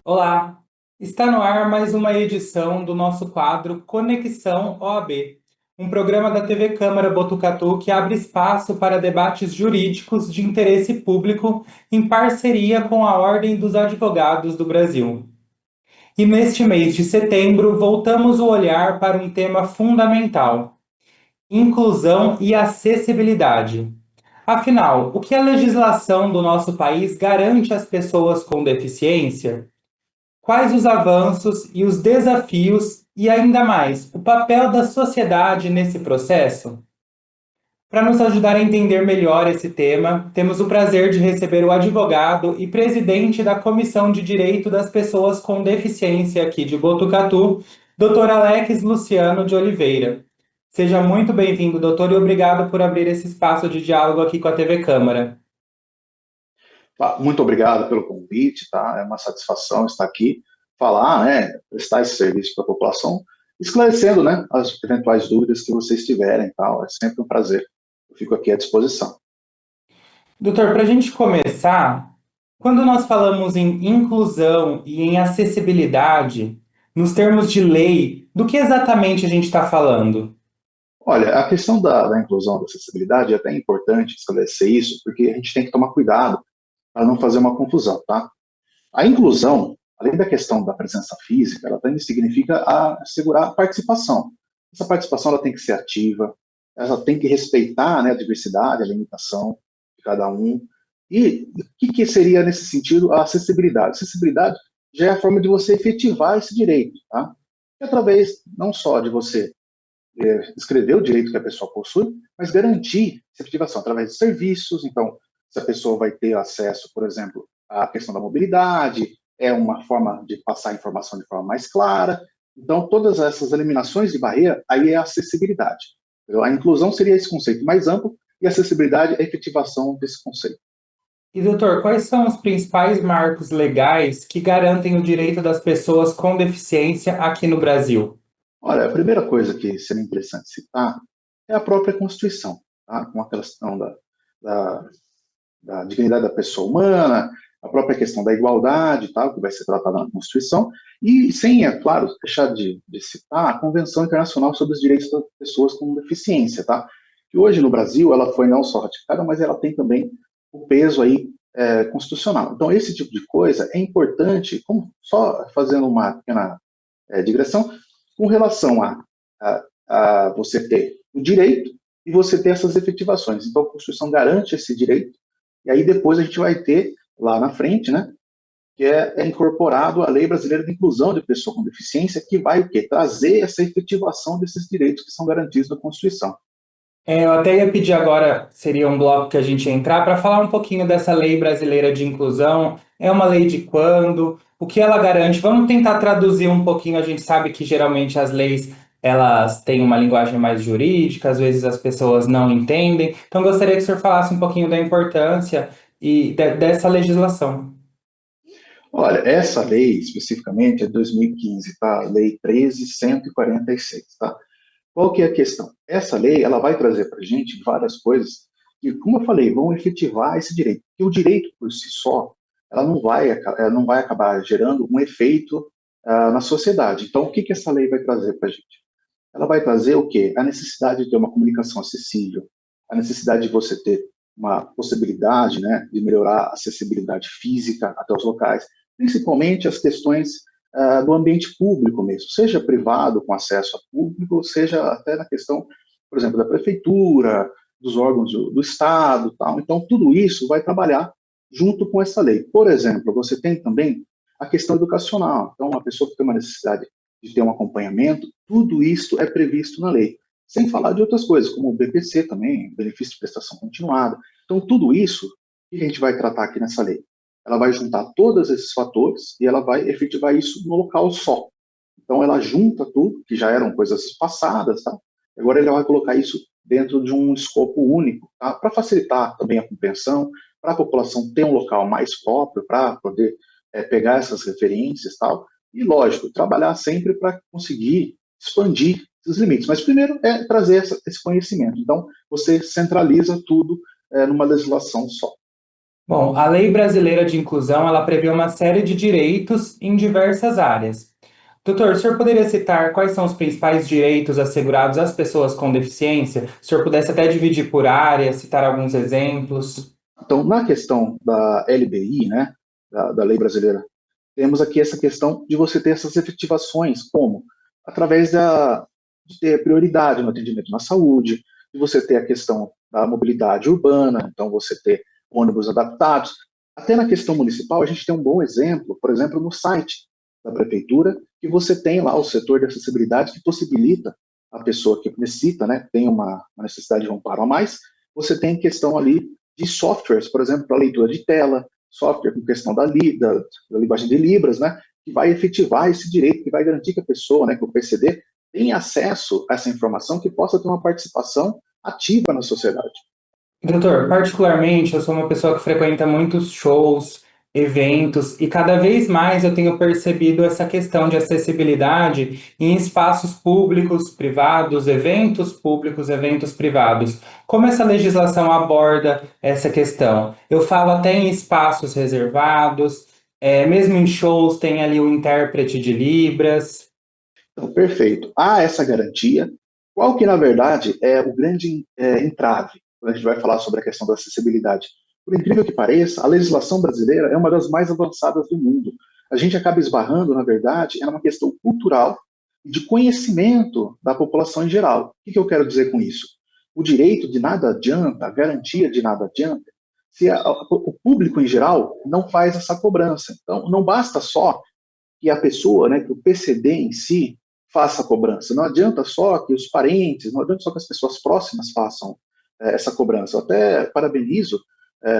Olá! Está no ar mais uma edição do nosso quadro Conexão OAB, um programa da TV Câmara Botucatu que abre espaço para debates jurídicos de interesse público em parceria com a Ordem dos Advogados do Brasil. E neste mês de setembro, voltamos o olhar para um tema fundamental: inclusão e acessibilidade. Afinal, o que a legislação do nosso país garante às pessoas com deficiência? Quais os avanços e os desafios e, ainda mais, o papel da sociedade nesse processo? Para nos ajudar a entender melhor esse tema, temos o prazer de receber o advogado e presidente da Comissão de Direito das Pessoas com Deficiência aqui de Botucatu, Dr. Alex Luciano de Oliveira. Seja muito bem-vindo, doutor, e obrigado por abrir esse espaço de diálogo aqui com a TV Câmara. Muito obrigado pelo convite, tá? É uma satisfação estar aqui, falar, né, prestar esse serviço para a população, esclarecendo, né, as eventuais dúvidas que vocês tiverem, tal. É sempre um prazer. Eu fico aqui à disposição. Doutor, para a gente começar, quando nós falamos em inclusão e em acessibilidade, nos termos de lei, do que exatamente a gente está falando? Olha, a questão da inclusão, da acessibilidade, é até importante esclarecer isso, porque a gente tem que tomar cuidado para não fazer uma confusão, tá? A inclusão, além da questão da presença física, ela também significa assegurar a participação. Essa participação ela tem que ser ativa, ela tem que respeitar, né, a diversidade, a limitação de cada um. E o que seria, nesse sentido, a acessibilidade? A acessibilidade já é a forma de você efetivar esse direito, tá? E através não só de você escrever o direito que a pessoa possui, mas garantir essa efetivação através de serviços. Então, se a pessoa vai ter acesso, por exemplo, à questão da mobilidade, é uma forma de passar a informação de forma mais clara. Então, todas essas eliminações de barreira, aí é a acessibilidade. A inclusão seria esse conceito mais amplo e a acessibilidade é a efetivação desse conceito. E, doutor, quais são os principais marcos legais que garantem o direito das pessoas com deficiência aqui no Brasil? Olha, a primeira coisa que seria interessante citar é a própria Constituição, tá? Com a questão da, da dignidade da pessoa humana, a própria questão da igualdade, tal, que vai ser tratada na Constituição, e sem, é claro, deixar de citar a Convenção Internacional sobre os Direitos das Pessoas com Deficiência, tá? Que hoje no Brasil ela foi não só ratificada, mas ela tem também o peso aí constitucional. Então esse tipo de coisa é importante, como só fazendo uma pequena digressão, com relação a você ter o direito e você ter essas efetivações. Então a Constituição garante esse direito e aí depois a gente vai ter lá na frente, né, que é incorporado a Lei Brasileira de Inclusão de Pessoa com Deficiência, que vai o quê? Trazer essa efetivação desses direitos que são garantidos na Constituição. Eu até ia pedir agora, seria um bloco que a gente ia entrar, para falar um pouquinho dessa lei brasileira de inclusão. É uma lei de quando? O que ela garante? Vamos tentar traduzir um pouquinho. A gente sabe que geralmente as leis elas têm uma linguagem mais jurídica, às vezes as pessoas não entendem. Então, gostaria que o senhor falasse um pouquinho da importância dessa legislação. Olha, essa lei especificamente é de 2015, tá? Lei 13.146, tá? Qual que é a questão? Essa lei, ela vai trazer para a gente várias coisas que, como eu falei, vão efetivar esse direito. E o direito por si só, ela não vai acabar gerando um efeito na sociedade. Então, o que que essa lei vai trazer para a gente? Ela vai trazer o quê? A necessidade de ter uma comunicação acessível, a necessidade de você ter uma possibilidade, né, de melhorar a acessibilidade física até os locais, principalmente as questões do ambiente público mesmo, seja privado com acesso a público, seja até na questão, por exemplo, da prefeitura, dos órgãos do Estado, tal. Então, tudo isso vai trabalhar junto com essa lei. Por exemplo, você tem também a questão educacional. Então, uma pessoa que tem uma necessidade de ter um acompanhamento, tudo isso é previsto na lei. Sem falar de outras coisas, como o BPC também, benefício de prestação continuada. Então, tudo isso que a gente vai tratar aqui nessa lei. Ela vai juntar todos esses fatores e ela vai efetivar isso no local só. Então, ela junta tudo, que já eram coisas passadas, tá? Agora ela vai colocar isso dentro de um escopo único, tá? Para facilitar também a compreensão, para a população ter um local mais próprio, para poder pegar essas referências, tal. E, lógico, trabalhar sempre para conseguir expandir esses limites. Mas primeiro é trazer esse conhecimento. Então, você centraliza tudo numa legislação só. Bom, a Lei Brasileira de Inclusão, ela prevê uma série de direitos em diversas áreas. Doutor, o senhor poderia citar quais são os principais direitos assegurados às pessoas com deficiência? Se o senhor pudesse até dividir por área, citar alguns exemplos. Então, na questão da LBI, né, da lei brasileira, temos aqui essa questão de você ter essas efetivações, como? Através de ter prioridade no atendimento na saúde, de você ter a questão da mobilidade urbana, então você ter ônibus adaptados. Até na questão municipal, a gente tem um bom exemplo, por exemplo, no site da prefeitura, que você tem lá o setor de acessibilidade que possibilita a pessoa que necessita, né, tem uma necessidade de um amparo a mais, você tem questão ali de softwares, por exemplo, para leitura de tela, software com questão da linguagem de Libras, né, que vai efetivar esse direito, que vai garantir que a pessoa, né, que o PCD, tenha acesso a essa informação, que possa ter uma participação ativa na sociedade. Doutor, particularmente, eu sou uma pessoa que frequenta muitos shows, eventos, e cada vez mais eu tenho percebido essa questão de acessibilidade em espaços públicos, privados, eventos públicos, eventos privados. Como essa legislação aborda essa questão? Eu falo até em espaços reservados, mesmo em shows tem ali o intérprete de Libras. Então, perfeito. Há essa garantia. Qual que, na verdade, é o grande entrave, quando a gente vai falar sobre a questão da acessibilidade? Por incrível que pareça, a legislação brasileira é uma das mais avançadas do mundo. A gente acaba esbarrando, na verdade, é uma questão cultural e de conhecimento da população em geral. O que eu quero dizer com isso? O direito de nada adianta, a garantia de nada adianta, se o público em geral não faz essa cobrança. Então, não basta só que a pessoa, né, que o PCD em si, faça a cobrança. Não adianta só que os parentes, não adianta só que as pessoas próximas façam essa cobrança. Eu até parabenizo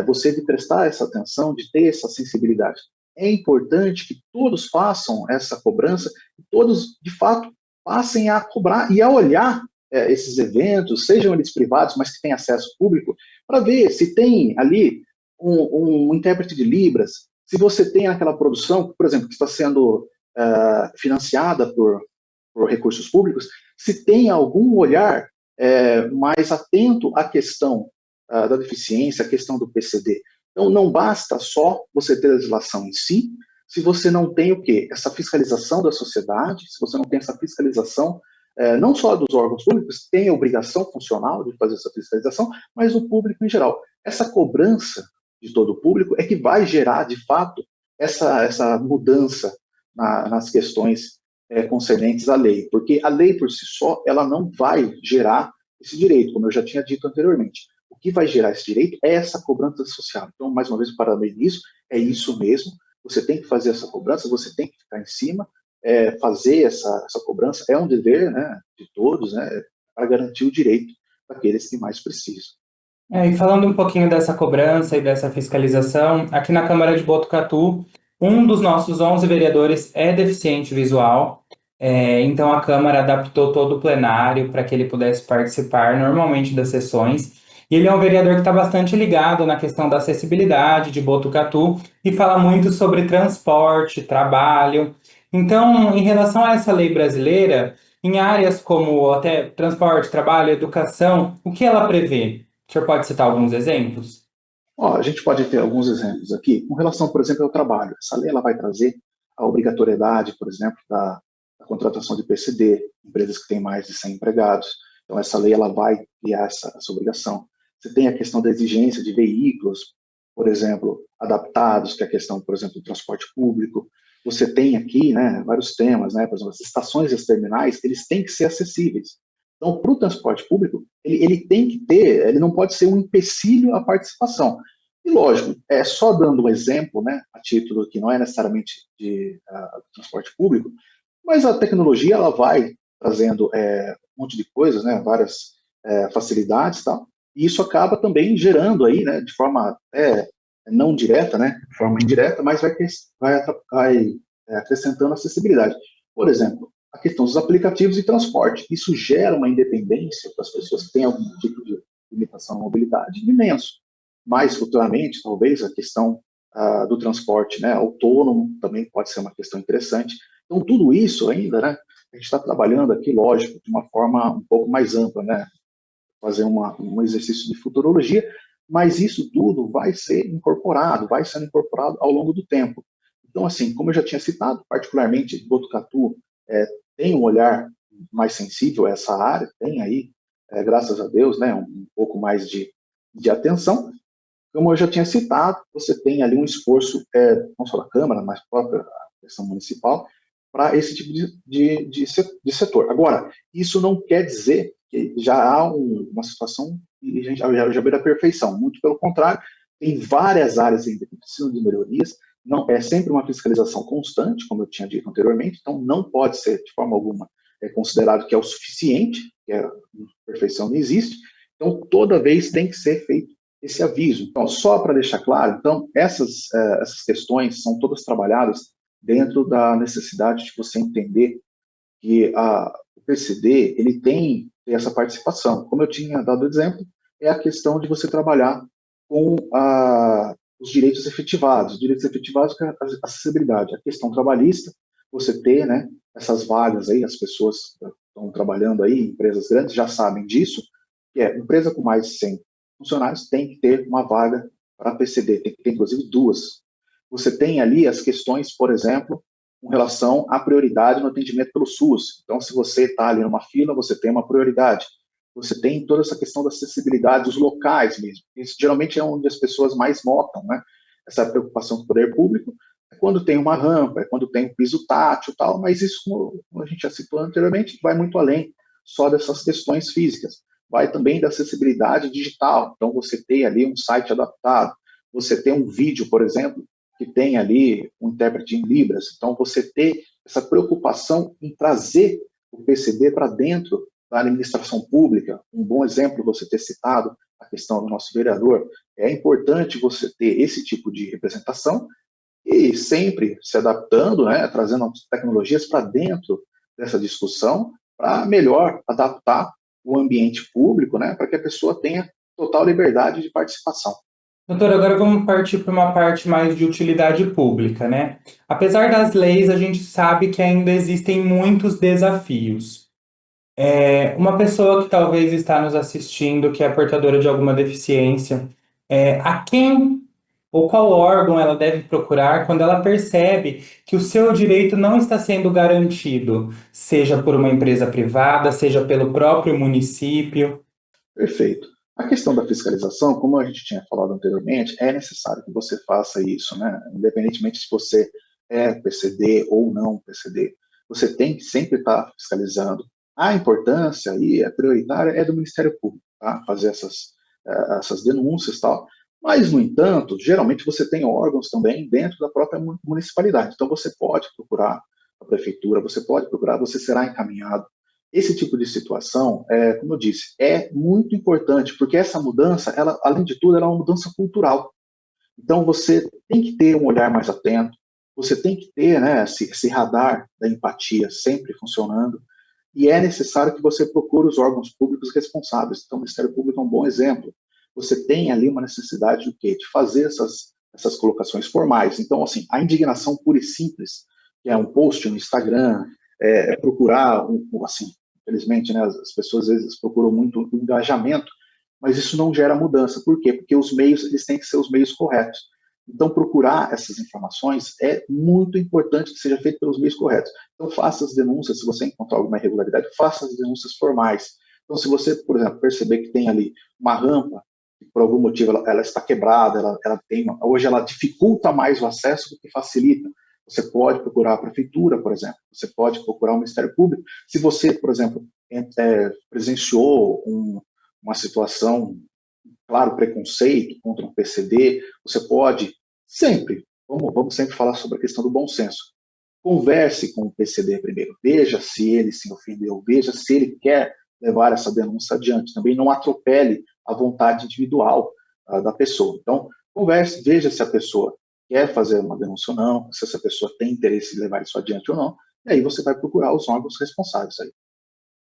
você de prestar essa atenção, de ter essa sensibilidade. É importante que todos façam essa cobrança, que todos, de fato, passem a cobrar e a olhar esses eventos, sejam eles privados, mas que têm acesso público, para ver se tem ali um intérprete de Libras, se você tem aquela produção, por exemplo, que está sendo financiada por recursos públicos, se tem algum olhar mais atento à questão da deficiência, à questão do PCD. Então, não basta só você ter a legislação em si, se você não tem o quê? Essa fiscalização da sociedade, se você não tem essa fiscalização, não só dos órgãos públicos, tem a obrigação funcional de fazer essa fiscalização, mas o público em geral. Essa cobrança de todo o público é que vai gerar, de fato, essa mudança nas questões concernentes à lei, porque a lei por si só, ela não vai gerar esse direito, como eu já tinha dito anteriormente. O que vai gerar esse direito é essa cobrança social. Então, mais uma vez, para nisso, é isso mesmo, você tem que fazer essa cobrança, você tem que ficar em cima, fazer essa cobrança é um dever, né, de todos, né, para garantir o direito daqueles que mais precisam. E falando um pouquinho dessa cobrança e dessa fiscalização, aqui na Câmara de Botucatu, um dos nossos 11 vereadores é deficiente visual, então a Câmara adaptou todo o plenário para que ele pudesse participar normalmente das sessões. E ele é um vereador que está bastante ligado na questão da acessibilidade de Botucatu e fala muito sobre transporte, trabalho. Então, em relação a essa lei brasileira, em áreas como até transporte, trabalho, educação, o que ela prevê? O senhor pode citar alguns exemplos? Ó, a gente pode ter alguns exemplos aqui, com relação, por exemplo, ao trabalho. Essa lei ela vai trazer a obrigatoriedade, por exemplo, da contratação de PCD, empresas que têm mais de 100 empregados. Então, essa lei ela vai criar essa obrigação. Você tem a questão da exigência de veículos, por exemplo, adaptados, que é a questão, por exemplo, do transporte público. Você tem aqui, né, vários temas, né, por exemplo, as estações e as terminais, eles têm que ser acessíveis. Então, para o transporte público, ele tem que ter, ele não pode ser um empecilho à participação. E lógico, só dando um exemplo, né, a título que não é necessariamente de transporte público, mas a tecnologia ela vai trazendo um monte de coisas, né, várias facilidades, tal, e isso acaba também gerando aí, né, de forma não direta, né, de forma indireta, mas vai acrescentando acessibilidade. Por exemplo, a questão dos aplicativos de transporte. Isso gera uma independência para as pessoas que têm algum tipo de limitação à mobilidade imenso. Mais futuramente, talvez, a questão do transporte, né, autônomo também pode ser uma questão interessante. Então, tudo isso ainda, né, a gente está trabalhando aqui, lógico, de uma forma um pouco mais ampla, né, fazer um exercício de futurologia, mas isso tudo vai ser incorporado, vai sendo incorporado ao longo do tempo. Então, assim, como eu já tinha citado, particularmente Botucatu tem um olhar mais sensível a essa área, tem aí, graças a Deus, né, um pouco mais de atenção. Como eu já tinha citado, você tem ali um esforço, não só da Câmara, mas própria questão municipal, para esse tipo de setor. Agora, isso não quer dizer que já há uma situação que a gente já vê da perfeição. Muito pelo contrário, tem várias áreas ainda que precisam de melhorias. Não é sempre uma fiscalização constante, como eu tinha dito anteriormente, então não pode ser de forma alguma considerado que é o suficiente, que a perfeição não existe. Então toda vez tem que ser feito esse aviso. Então, só para deixar claro, então essas questões são todas trabalhadas dentro da necessidade de você entender que o PCD ele tem essa participação. Como eu tinha dado exemplo, é a questão de você trabalhar com os direitos efetivados. Os direitos efetivados é a acessibilidade, a questão trabalhista, você ter, né, essas vagas aí, as pessoas que estão trabalhando aí, empresas grandes já sabem disso, que é empresa com mais de 100 funcionários tem que ter uma vaga para PCD, tem que ter inclusive duas. Você tem ali as questões, por exemplo, com relação à prioridade no atendimento pelo SUS. Então, se você está ali numa fila, você tem uma prioridade. Você tem toda essa questão da acessibilidade dos locais mesmo. Isso geralmente é onde as pessoas mais notam, né? Essa preocupação com o poder público é quando tem uma rampa, é quando tem um piso tátil e tal, mas isso, como a gente já citou anteriormente, vai muito além só dessas questões físicas. Vai também da acessibilidade digital. Então, você tem ali um site adaptado, você tem um vídeo, por exemplo, que tem ali um intérprete em Libras. Então, você ter essa preocupação em trazer o PCD para dentro da administração pública. Um bom exemplo você ter citado a questão do nosso vereador. É importante você ter esse tipo de representação e sempre se adaptando, né, trazendo tecnologias para dentro dessa discussão para melhor adaptar o ambiente público, né, para que a pessoa tenha total liberdade de participação. Doutor, agora vamos partir para uma parte mais de utilidade pública, né? Apesar das leis, a gente sabe que ainda existem muitos desafios. Uma pessoa que talvez está nos assistindo, que é portadora de alguma deficiência, a quem ou qual órgão ela deve procurar quando ela percebe que o seu direito não está sendo garantido, seja por uma empresa privada, seja pelo próprio município? Perfeito. A questão da fiscalização, como a gente tinha falado anteriormente, é necessário que você faça isso, né? Independentemente se você é PCD ou não PCD, você tem que sempre estar fiscalizando. A importância e a prioritária é do Ministério Público, tá? Fazer essas denúncias e tal. Mas, no entanto, geralmente você tem órgãos também dentro da própria municipalidade. Então, você pode procurar a prefeitura, você pode procurar, você será encaminhado. Esse tipo de situação, como eu disse, é muito importante, porque essa mudança, ela, além de tudo, ela é uma mudança cultural. Então, você tem que ter um olhar mais atento, você tem que ter, né, esse radar da empatia sempre funcionando, e é necessário que você procure os órgãos públicos responsáveis. Então, o Ministério Público é um bom exemplo. Você tem ali uma necessidade de quê? De fazer essas colocações formais. Então, assim, a indignação pura e simples, que é um post no Instagram, procurar, assim, infelizmente, né, as pessoas às vezes procuram muito o engajamento, mas isso não gera mudança. Por quê? Porque os meios, eles têm que ser os meios corretos. Então, procurar essas informações é muito importante que seja feito pelos meios corretos. Então, faça as denúncias, se você encontrar alguma irregularidade, faça as denúncias formais. Então, se você, por exemplo, perceber que tem ali uma rampa, que por algum motivo ela está quebrada, hoje ela dificulta mais o acesso do que facilita, você pode procurar a prefeitura, por exemplo, você pode procurar o Ministério Público. Se você, por exemplo, presenciou uma situação, claro, preconceito contra um PCD, você pode sempre, vamos sempre falar sobre a questão do bom senso. Converse com o PCD primeiro, veja se ele se ofendeu, veja se ele quer levar essa denúncia adiante. Também não atropele a vontade individual da pessoa. Então, converse, veja se a pessoa quer fazer uma denúncia ou não, se essa pessoa tem interesse em levar isso adiante ou não, e aí você vai procurar os órgãos responsáveis aí.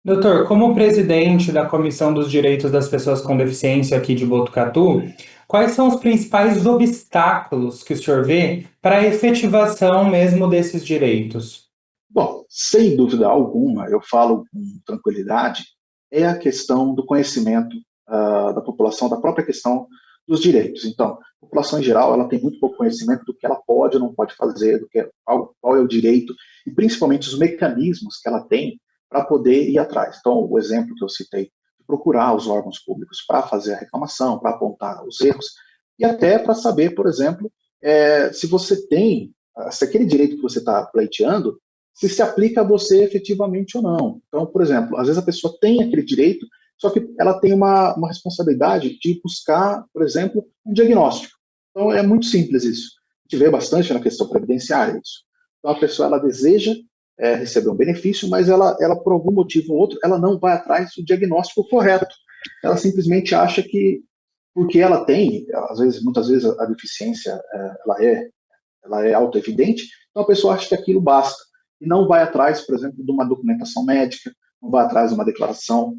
Doutor, como presidente da Comissão dos Direitos das Pessoas com Deficiência aqui de Botucatu, quais são os principais obstáculos que o senhor vê para a efetivação mesmo desses direitos? Bom, sem dúvida alguma, eu falo com tranquilidade, é a questão do conhecimento da população, da própria questão dos direitos. Então, a população em geral, ela tem muito pouco conhecimento do que ela pode ou não pode fazer, qual é o direito, e principalmente os mecanismos que ela tem para poder ir atrás. Então, o exemplo que eu citei, de procurar os órgãos públicos para fazer a reclamação, para apontar os erros, e até para saber, por exemplo, se você tem, se aquele direito que você está pleiteando, se aplica a você efetivamente ou não. Então, por exemplo, às vezes a pessoa tem aquele direito, só que ela tem uma responsabilidade de buscar, por exemplo, um diagnóstico. Então, é muito simples isso. A gente vê bastante na questão previdenciária isso. Então, a pessoa, ela deseja receber um benefício, mas ela, por algum motivo ou outro, ela não vai atrás do diagnóstico correto. Ela simplesmente acha que, porque ela tem, às vezes, muitas vezes, a deficiência, ela é auto-evidente, então a pessoa acha que aquilo basta. E não vai atrás, por exemplo, de uma documentação médica, não vai atrás de uma declaração,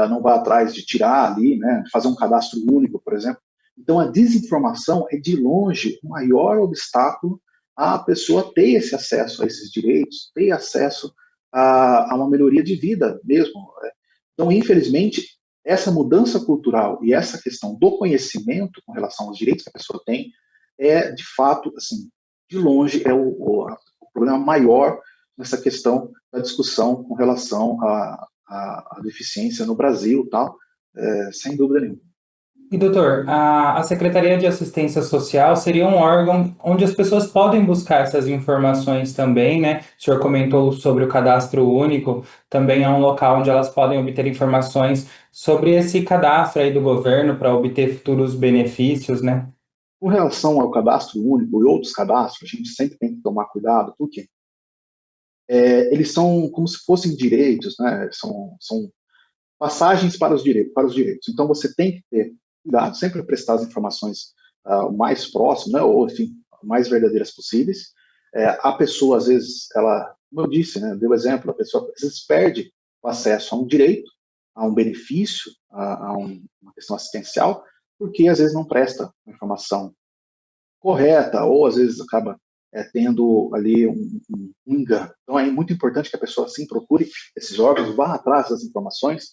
não vai atrás de tirar ali, né, de fazer um cadastro único, por exemplo. Então, a desinformação é, de longe, o maior obstáculo à pessoa ter esse acesso a esses direitos, ter acesso a uma melhoria de vida mesmo. Então, infelizmente, essa mudança cultural e essa questão do conhecimento com relação aos direitos que a pessoa tem é, de fato, assim, de longe, é o problema maior nessa questão da discussão com relação à deficiência no Brasil, tal, sem dúvida nenhuma. E, doutor, a Secretaria de Assistência Social seria um órgão onde as pessoas podem buscar essas informações também, né? O senhor comentou sobre o cadastro único, também é um local onde elas podem obter informações sobre esse cadastro aí do governo para obter futuros benefícios, né? Com relação ao cadastro único e outros cadastros, a gente sempre tem que tomar cuidado, porque eles são como se fossem direitos, né? São passagens para os direitos. Então, você tem que ter cuidado, sempre prestar as informações o mais próximo, né? Ou, enfim, o mais verdadeiras possíveis. A pessoa, às vezes, ela, como eu disse, né? Deu exemplo, a pessoa às vezes perde o acesso a um direito, a um benefício, uma questão assistencial, porque às vezes não presta a informação correta, ou às vezes acaba tendo ali um engano. Então é muito importante que a pessoa sim procure esses órgãos, vá atrás das informações,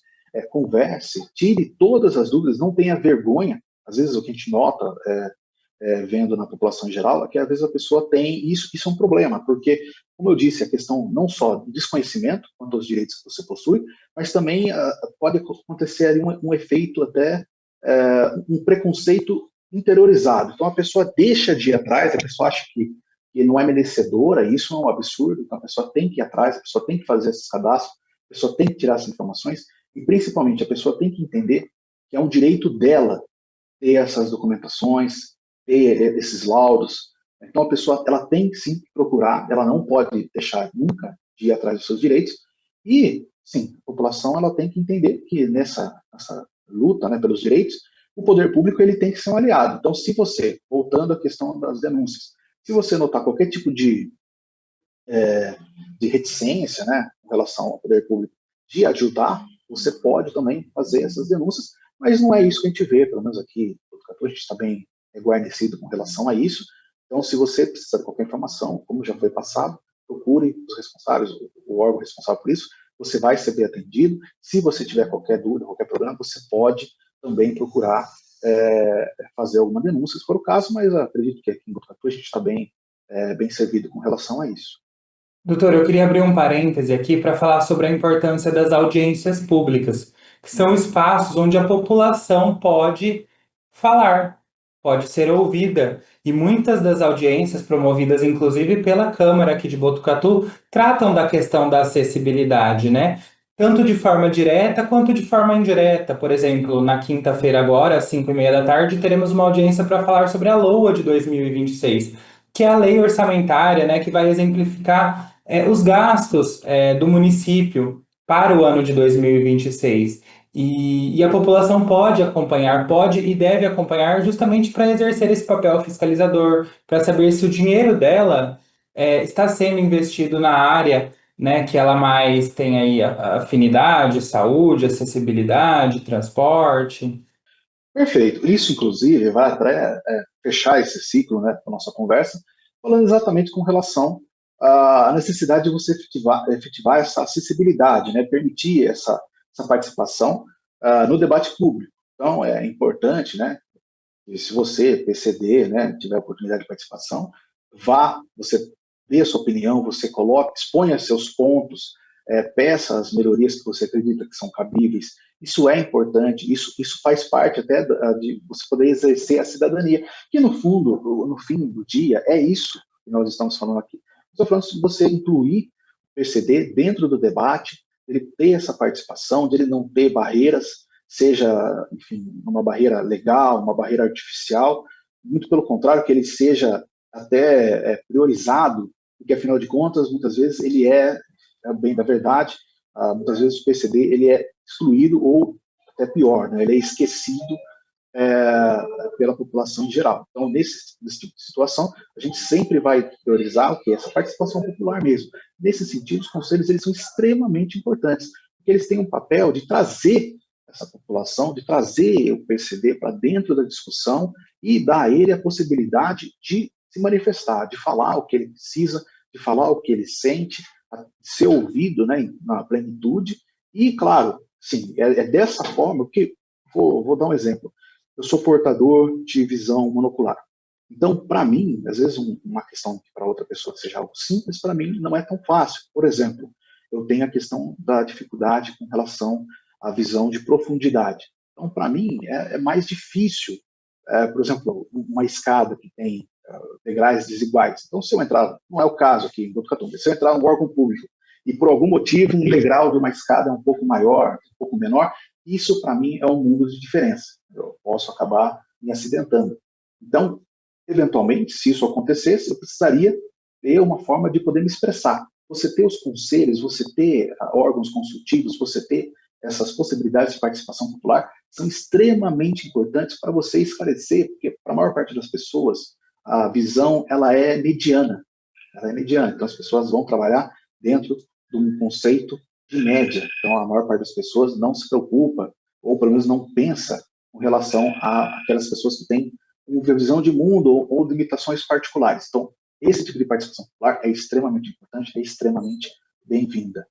converse, tire todas as dúvidas, não tenha vergonha. Às vezes o que a gente nota vendo na população em geral é que às vezes a pessoa tem isso é um problema, porque, como eu disse, a questão não só do desconhecimento quanto aos direitos que você possui, mas também pode acontecer ali um efeito até um preconceito interiorizado. Então a pessoa deixa de ir atrás, a pessoa acha que não é merecedora, e isso é um absurdo. Então a pessoa tem que ir atrás, a pessoa tem que fazer esses cadastros, a pessoa tem que tirar essas informações, e principalmente a pessoa tem que entender que é um direito dela ter essas documentações, ter esses laudos. Então a pessoa ela tem sim que procurar, ela não pode deixar nunca de ir atrás dos seus direitos, e sim, a população ela tem que entender que nessa luta, né, pelos direitos, o poder público ele tem que ser um aliado. Então, se você, voltando à questão das denúncias, se você notar qualquer tipo de reticência, né, em relação ao poder público de ajudar, você pode também fazer essas denúncias, mas não é isso que a gente vê, pelo menos aqui, a gente está bem guarnecido com relação a isso. Então, se você precisa de qualquer informação, como já foi passado, procure os responsáveis, o órgão responsável por isso, você vai ser bem atendido. Se você tiver qualquer dúvida, qualquer problema, você pode também procurar fazer alguma denúncia, se for o caso, mas acredito que aqui em Botucatu a gente está bem servido com relação a isso. Doutor, eu queria abrir um parêntese aqui para falar sobre a importância das audiências públicas, que são espaços onde a população pode falar, pode ser ouvida. E muitas das audiências promovidas, inclusive pela Câmara aqui de Botucatu, tratam da questão da acessibilidade, né? Tanto de forma direta quanto de forma indireta. Por exemplo, na quinta-feira agora, às 5:30 da tarde, teremos uma audiência para falar sobre a LOA de 2026, que é a lei orçamentária, né, que vai exemplificar os gastos do município para o ano de 2026. E a população pode acompanhar, pode e deve acompanhar justamente para exercer esse papel fiscalizador, para saber se o dinheiro dela está sendo investido na área, né, que ela mais tem aí afinidade, saúde, acessibilidade, transporte. Perfeito. Isso, inclusive, vai até fechar esse ciclo, né, da nossa conversa, falando exatamente com relação à necessidade de você efetivar essa acessibilidade, né, permitir essa participação no debate público. Então, é importante, né, E se você, PCD, né, tiver a oportunidade de participação, vá, você dê a sua opinião, você coloque, exponha seus pontos, peça as melhorias que você acredita que são cabíveis. Isso é importante, isso faz parte até de você poder exercer a cidadania, que no fundo, no fim do dia, é isso que nós estamos falando aqui. Estou falando de você incluir o PCD dentro do debate, ele ter essa participação, de ele não ter barreiras, seja, enfim, uma barreira legal, uma barreira artificial, muito pelo contrário, que ele seja até priorizado, porque afinal de contas, muitas vezes ele bem da verdade, muitas vezes o PCD ele é excluído ou até pior, né, ele é esquecido pela população em geral. Então, nesse tipo de situação, a gente sempre vai priorizar o que? Essa participação popular mesmo. Nesse sentido, os conselhos eles são extremamente importantes, porque eles têm um papel de trazer essa população, de trazer o PCD para dentro da discussão e dar a ele a possibilidade de se manifestar, de falar o que ele precisa, de falar o que ele sente, de ser ouvido, né, na plenitude. E, claro, sim, é dessa forma que, vou dar um exemplo, eu sou portador de visão monocular. Então, para mim, às vezes uma questão que para outra pessoa seja algo simples, para mim não é tão fácil. Por exemplo, eu tenho a questão da dificuldade com relação à visão de profundidade. Então, para mim, é mais difícil, por exemplo, uma escada que tem degraus desiguais. Então, se eu entrar, não é o caso aqui em Botucatu, se eu entrar num órgão público e por algum motivo um degrau de uma escada é um pouco maior, um pouco menor, isso para mim é um mundo de diferença. Eu posso acabar me acidentando. Então, eventualmente, se isso acontecesse, eu precisaria ter uma forma de poder me expressar. Você ter os conselhos, você ter órgãos consultivos, você ter essas possibilidades de participação popular são extremamente importantes para você esclarecer, porque para a maior parte das pessoas a visão ela é mediana, então as pessoas vão trabalhar dentro de um conceito de média, então a maior parte das pessoas não se preocupa, ou pelo menos não pensa com relação a aquelas pessoas que têm uma visão de mundo ou limitações particulares. Então, esse tipo de participação popular é extremamente importante, é extremamente bem-vinda.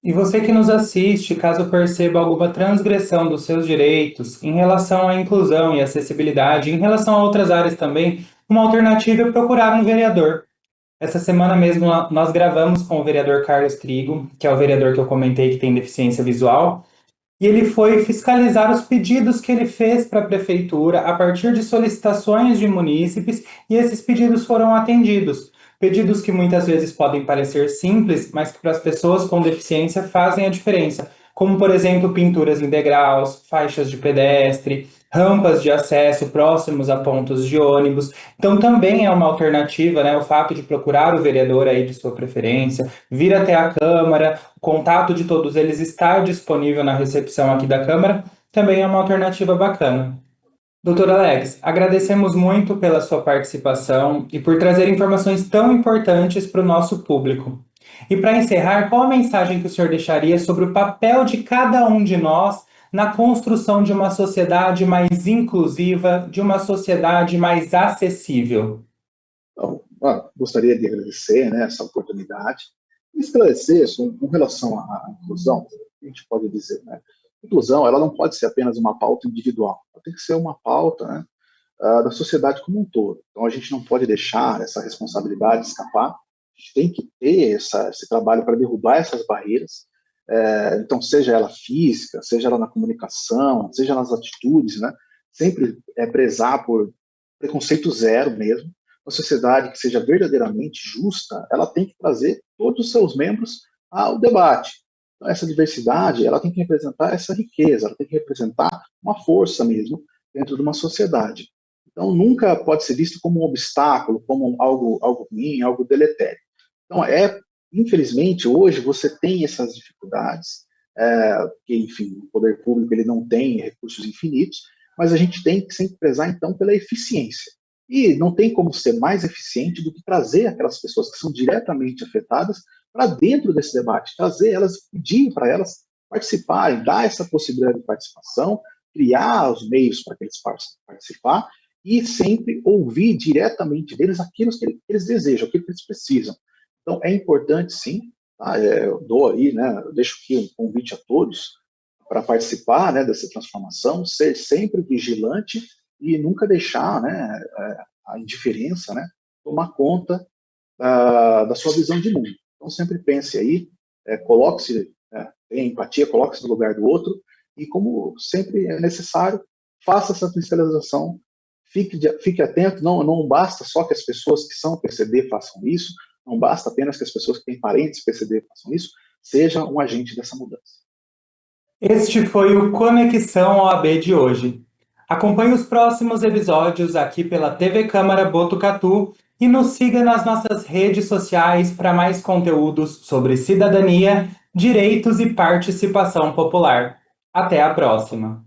E você que nos assiste, caso perceba alguma transgressão dos seus direitos em relação à inclusão e acessibilidade, em relação a outras áreas também, uma alternativa é procurar um vereador. Essa semana mesmo nós gravamos com o vereador Carlos Trigo, que é o vereador que eu comentei que tem deficiência visual, e ele foi fiscalizar os pedidos que ele fez para a prefeitura a partir de solicitações de munícipes, e esses pedidos foram atendidos. Pedidos que muitas vezes podem parecer simples, mas que para as pessoas com deficiência fazem a diferença, como, por exemplo, pinturas em degraus, faixas de pedestre, rampas de acesso próximos a pontos de ônibus. Então, também é uma alternativa, né, o fato de procurar o vereador aí de sua preferência, vir até a Câmara, o contato de todos eles estar disponível na recepção aqui da Câmara, também é uma alternativa bacana. Doutor Alex, agradecemos muito pela sua participação e por trazer informações tão importantes para o nosso público. E para encerrar, qual a mensagem que o senhor deixaria sobre o papel de cada um de nós na construção de uma sociedade mais inclusiva, de uma sociedade mais acessível? Então, gostaria de agradecer, né, essa oportunidade e esclarecer com relação à inclusão, a gente pode dizer, né, inclusão ela não pode ser apenas uma pauta individual, ela tem que ser uma pauta, né, da sociedade como um todo. Então a gente não pode deixar essa responsabilidade escapar, a gente tem que ter esse trabalho para derrubar essas barreiras, então seja ela física, seja ela na comunicação, seja nas atitudes, né, sempre prezar por preconceito zero mesmo. Uma sociedade que seja verdadeiramente justa, ela tem que trazer todos os seus membros ao debate. Então, essa diversidade, ela tem que representar essa riqueza, ela tem que representar uma força mesmo dentro de uma sociedade. Então, nunca pode ser visto como um obstáculo, como algo ruim, algo deletério. Então, infelizmente, hoje você tem essas dificuldades, que, enfim, o poder público ele não tem recursos infinitos, mas a gente tem que sempre prezar, então, pela eficiência. E não tem como ser mais eficiente do que trazer aquelas pessoas que são diretamente afetadas para dentro desse debate, trazer elas, pedir para elas participarem, dar essa possibilidade de participação, criar os meios para que eles possam participar e sempre ouvir diretamente deles aquilo que eles desejam, aquilo que eles precisam. Então, é importante, sim, tá? Eu dou aí, né, eu deixo aqui um convite a todos para participar, né, dessa transformação, ser sempre vigilante e nunca deixar, né, a indiferença, né, tomar conta da sua visão de mundo. Então, sempre pense aí, coloque-se, tenha empatia, coloque-se no lugar do outro, e como sempre é necessário, faça essa fiscalização, fique atento, não basta só que as pessoas que são PCD façam isso, não basta apenas que as pessoas que têm parentes PCD façam isso, seja um agente dessa mudança. Este foi o Conexão OAB de hoje. Acompanhe os próximos episódios aqui pela TV Câmara Botucatu e nos siga nas nossas redes sociais para mais conteúdos sobre cidadania, direitos e participação popular. Até a próxima!